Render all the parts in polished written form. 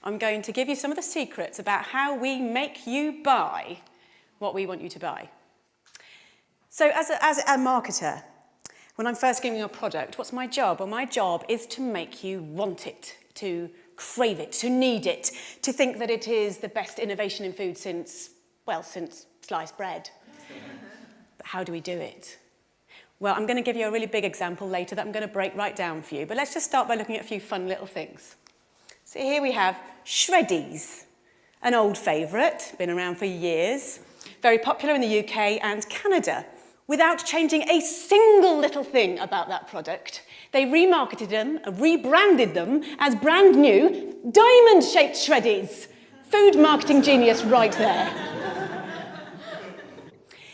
I'm going to give you some of the secrets about how we make you buy what we want you to buy. So as a marketer, when I'm first giving you a product, what's my job? Well, my job is to make you want it, to crave it, to need it, to think that it is the best innovation in food since sliced bread. But how do we do it? Well, I'm going to give you a really big example later that I'm going to break right down for you. But let's just start by looking at a few fun little things. So here we have Shreddies, an old favourite, been around for years, very popular in the UK and Canada. Without changing a single little thing about that product, they remarketed them, rebranded them as brand new diamond-shaped Shreddies. Food marketing genius right there.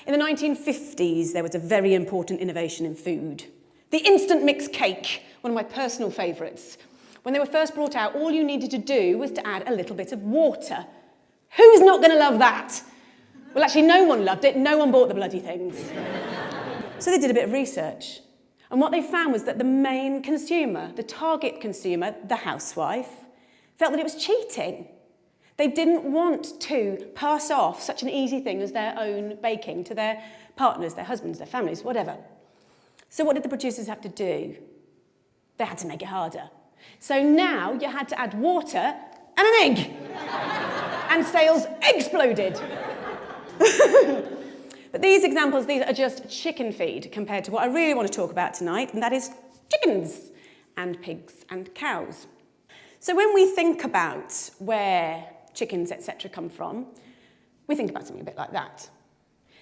In the 1950s, there was a very important innovation in food. The instant mix cake, one of my personal favourites. When they were first brought out, all you needed to do was to add a little bit of water. Who's not going to love that? Well, actually, no one loved it. No one bought the bloody things. So they did a bit of research. And what they found was that the main consumer, the target consumer, the housewife, felt that it was cheating. They didn't want to pass off such an easy thing as their own baking to their partners, their husbands, their families, whatever. So what did the producers have to do? They had to make it harder. So now you had to add water and an egg. And sales exploded. But these examples, these are just chicken feed compared to what I really want to talk about tonight, and that is chickens and pigs and cows. So when we think about where chickens, etc. come from, we think about something a bit like that.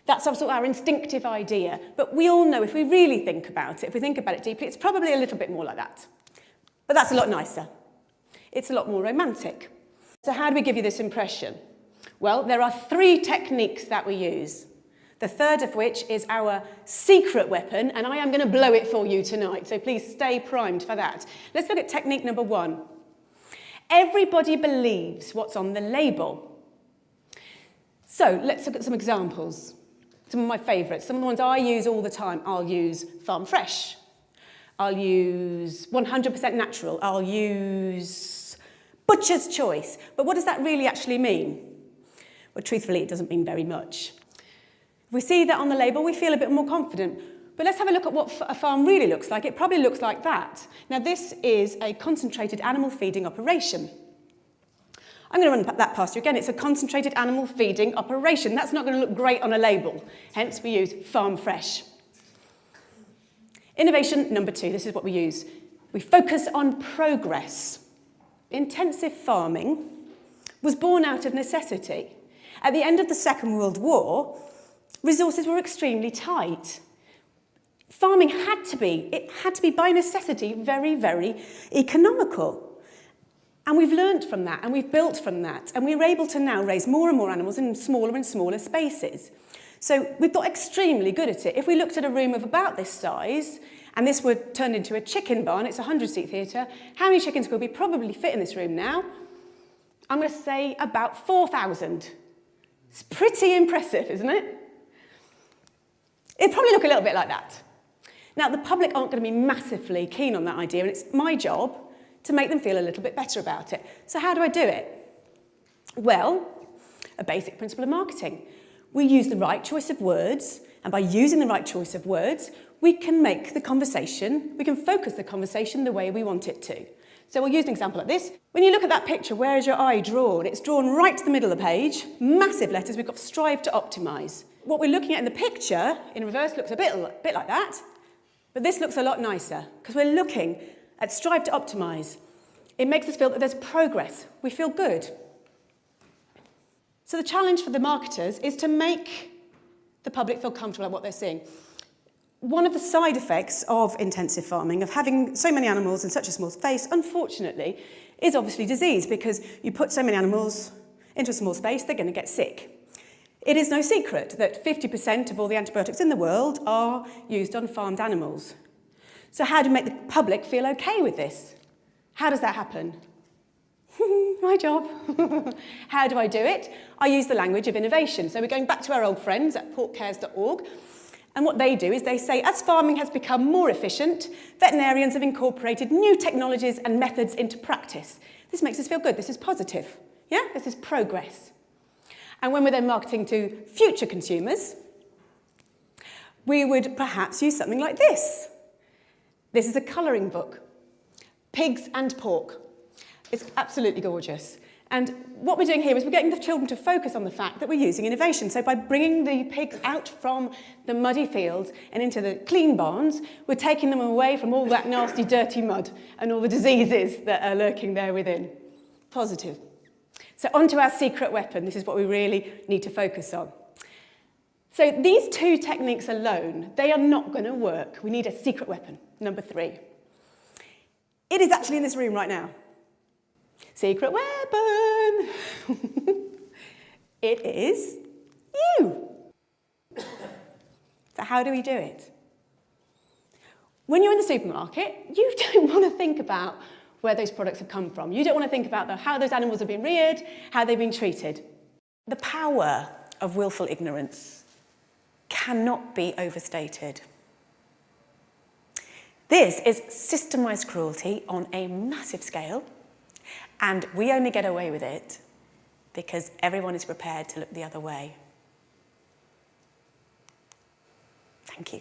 That's sort of our instinctive idea, but we all know if we really think about it, if we think about it deeply, it's probably a little bit more like that. But that's a lot nicer. It's a lot more romantic. So how do we give you this impression? Well, there are 3 techniques that we use. The third of which is our secret weapon, and I am going to blow it for you tonight, so please stay primed for that. Let's look at technique number 1. Everybody believes what's on the label. So let's look at some examples. Some of my favourites, some of the ones I use all the time. I'll use farm fresh. I'll use 100% natural. I'll use butcher's choice. But what does that really actually mean? Well, truthfully, it doesn't mean very much. If we see that on the label, we feel a bit more confident. But let's have a look at what a farm really looks like. It probably looks like that. Now, this is a concentrated animal feeding operation. I'm going to run that past you again. It's a concentrated animal feeding operation. That's not going to look great on a label. Hence, we use farm fresh. Innovation number 2. This is what we use. We focus on progress. Intensive farming was born out of necessity. At the end of the Second World War, resources were extremely tight. Farming had to be by necessity very, very economical. And we've learnt from that, and we've built from that, and we're able to now raise more and more animals in smaller and smaller spaces. So we've got extremely good at it. If we looked at a room of about this size, and this were turned into a chicken barn, it's a 100-seat theatre, how many chickens could we probably fit in this room now? I'm going to say about 4,000. It's pretty impressive, isn't it? It'd probably look a little bit like that. Now, the public aren't going to be massively keen on that idea, and it's my job to make them feel a little bit better about it. So how do I do it? Well, a basic principle of marketing. We use the right choice of words, and by using the right choice of words, we can make the conversation, we can focus the conversation the way we want it to. So we'll use an example like this. When you look at that picture, where is your eye drawn? It's drawn right to the middle of the page, massive letters, we've got strive to optimise. What we're looking at in the picture, in reverse, looks a bit like that, but this looks a lot nicer, because we're looking at strive to optimise. It makes us feel that there's progress. We feel good. So the challenge for the marketers is to make the public feel comfortable at what they're seeing. One of the side effects of intensive farming, of having so many animals in such a small space, unfortunately, is obviously disease, because you put so many animals into a small space, they're going to get sick. It is no secret that 50% of all the antibiotics in the world are used on farmed animals. So how do we make the public feel okay with this? How does that happen? My job. How do I do it? I use the language of innovation. So we're going back to our old friends at porkcares.org. And what they do is they say, as farming has become more efficient, veterinarians have incorporated new technologies and methods into practice. This makes us feel good. This is positive. Yeah? This is progress. And when we're then marketing to future consumers, we would perhaps use something like this. This is a colouring book. Pigs and pork. It's absolutely gorgeous. And what we're doing here is we're getting the children to focus on the fact that we're using innovation. So by bringing the pigs out from the muddy fields and into the clean barns, we're taking them away from all that nasty, dirty mud and all the diseases that are lurking there within. Positive. So onto our secret weapon. This is what we really need to focus on. So these two techniques alone, they are not going to work. We need a secret weapon, number 3. It is actually in this room right now. Secret weapon! It is you. So how do we do it? When you're in the supermarket, you don't want to think about where those products have come from. You don't want to think about how those animals have been reared, how they've been treated. The power of willful ignorance cannot be overstated. This is systemised cruelty on a massive scale, and we only get away with it because everyone is prepared to look the other way. Thank you.